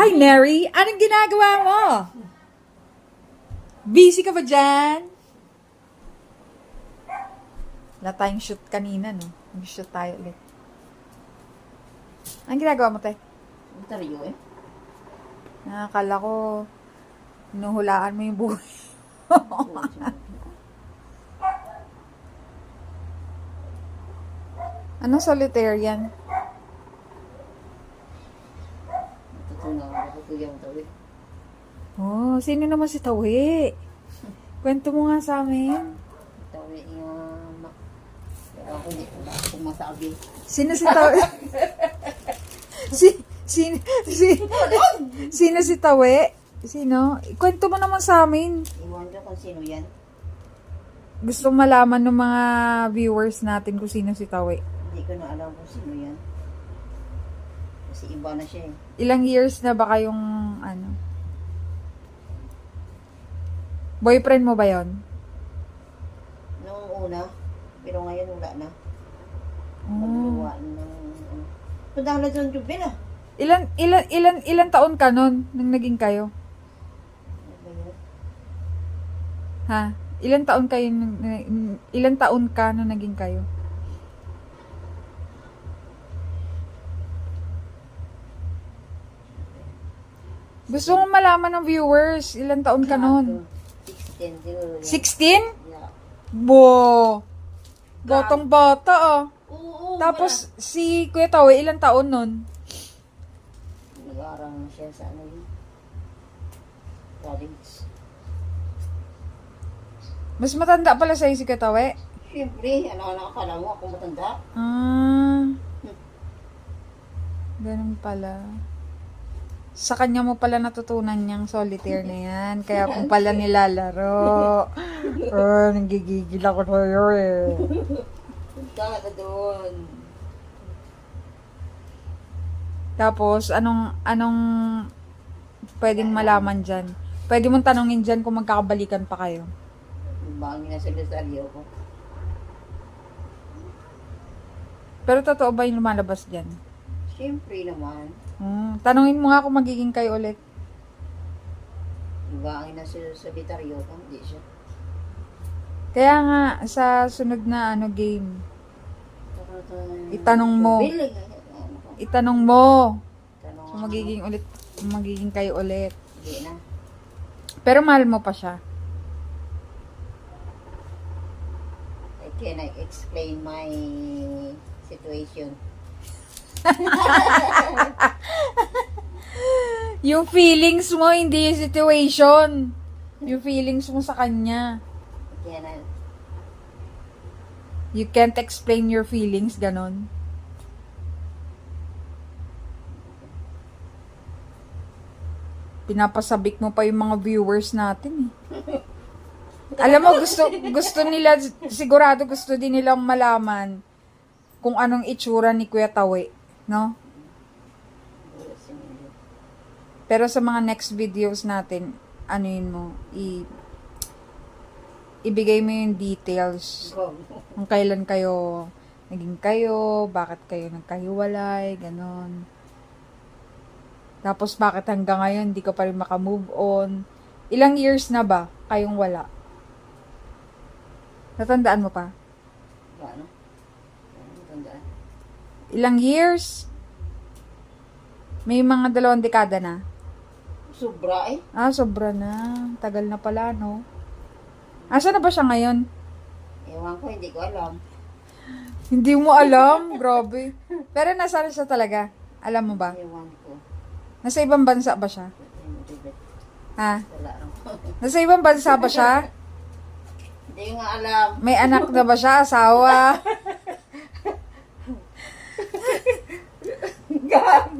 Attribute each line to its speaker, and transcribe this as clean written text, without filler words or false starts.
Speaker 1: Hi, Neri. Anong ginagawa mo? Busy ka ba dyan? Wala tayong shoot kanina, no? Mag-shoot tayo ulit. Anong ginagawa mo, te?
Speaker 2: Interview eh.
Speaker 1: Nakakala ko, hinuhulaan mo yung buhay. Anong solitarian?
Speaker 2: Natutunan ako ko yung tawi.
Speaker 1: Oh, sino naman si Tawi? Kwento mo nga sa amin.
Speaker 2: Tawi yung... Pero ako hindi ko na kung masabi.
Speaker 1: Sino si Tawi? Sino si Tawi? Sino? Kwento mo naman sa amin.
Speaker 2: Iwan ko kung sino yan.
Speaker 1: Gusto malaman ng mga viewers natin kung sino si Tawi.
Speaker 2: Hindi ko na alam kung sino yan. Kasi iba na siya eh.
Speaker 1: Ilang years na ba kayong ano? Boyfriend mo ba yon?
Speaker 2: Noong una, pero ngayon wala na.
Speaker 1: Oh.
Speaker 2: Magluwa ng... Padahal na dyan Jubin ah.
Speaker 1: Ilan taon ka nun nung naging kayo?
Speaker 2: Ano ba yun?
Speaker 1: Ha? Ilan taon ka nung naging kayo? Gusto kong malaman ng viewers, ilan taon ka nun?
Speaker 2: 16 siguro yan.
Speaker 1: 16?
Speaker 2: Yeah.
Speaker 1: Bo! Botong bata ah.
Speaker 2: Oo,
Speaker 1: Tapos si Kuya Tawi, ilan taon nun?
Speaker 2: nag-aaral na siya sa ano yun. College.
Speaker 1: Mas matanda pala sa'yo si Kuya Tawi?
Speaker 2: Siyempre, ano nakakala mo ako matanda?
Speaker 1: Ah. Ganun pala. Sa kanya mo pala natutunan niyang solitaire na yan. Kaya kung pala nilalaro. Oh, nanggigigil ako sa'yo eh.
Speaker 2: Punta ka doon.
Speaker 1: Tapos, anong pwedeng malaman dyan? Pwede mong tanongin dyan kung magkakabalikan pa kayo.
Speaker 2: Bangin na sila sa aliyo ko.
Speaker 1: Pero totoo ba yung lumalabas dyan?
Speaker 2: Siyempre naman.
Speaker 1: Tanongin mo nga kung magiging kayo ulit.
Speaker 2: Bangin na sila sa bitaryo ko. Hindi siya.
Speaker 1: Kaya nga, sa sunod na game, itanong mo. Itanong mo. Kung magiging kayo ulit.
Speaker 2: Hindi na.
Speaker 1: Pero mahal mo pa siya.
Speaker 2: I cannot explain my situation.
Speaker 1: Yung feelings mo, hindi yung situation. Yung feelings mo sa kanya.
Speaker 2: I cannot.
Speaker 1: You can't explain your feelings, ganon. Pinapasabik mo pa yung mga viewers natin eh. Alam mo, gusto nila, sigurado gusto din nilang malaman kung anong itsura ni Kuya Tawi, no? Pero sa mga next videos natin, ano yun mo, ibigay mo yung details. Kung kailan kayo naging kayo, bakit kayo nagkahiwalay, ganon. Tapos bakit hanggang ngayon hindi ka pa rin makamove on. Ilang years na ba kayong wala? Natandaan mo pa?
Speaker 2: Ano? Tandaan.
Speaker 1: Ilang years? May mga 2 dekada na.
Speaker 2: Sobra eh.
Speaker 1: Ah, sobra na. Tagal na pala, no? Asa na ba siya ngayon?
Speaker 2: Ewan ko, hindi ko alam.
Speaker 1: Hindi mo alam? Grabe. Pero nasaan siya talaga? Alam mo ba?
Speaker 2: Ewan ko.
Speaker 1: Nasa ibang bansa ba siya? Ha?
Speaker 2: Wala lang.
Speaker 1: Nasa ibang bansa ba siya?
Speaker 2: Hindi nga alam.
Speaker 1: May anak na ba siya? Asawa?
Speaker 2: Gag!